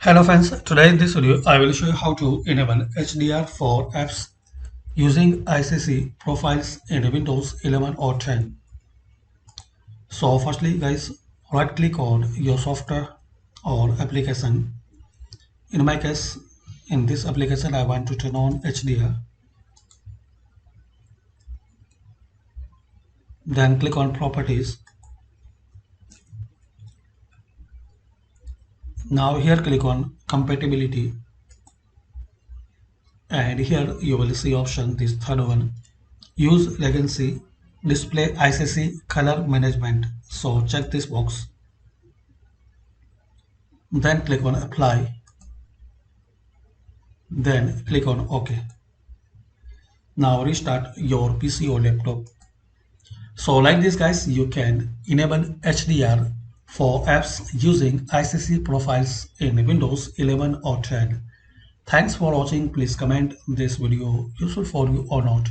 Hello friends, today in this video I will show you how to enable HDR for apps using ICC profiles in Windows 11 or 10. So firstly guys, right click on your software or application. In my case, in this application I want to turn on HDR. Then click on properties. Now here click on compatibility. And here you will see option, this third one, use legacy display ICC color management. So check this box, then click on apply, then click on OK. Now restart your PC or laptop. So like this guys, you can enable HDR for apps using ICC profiles in Windows 11 or 10. Thanks for watching. Please comment this video useful for you or not.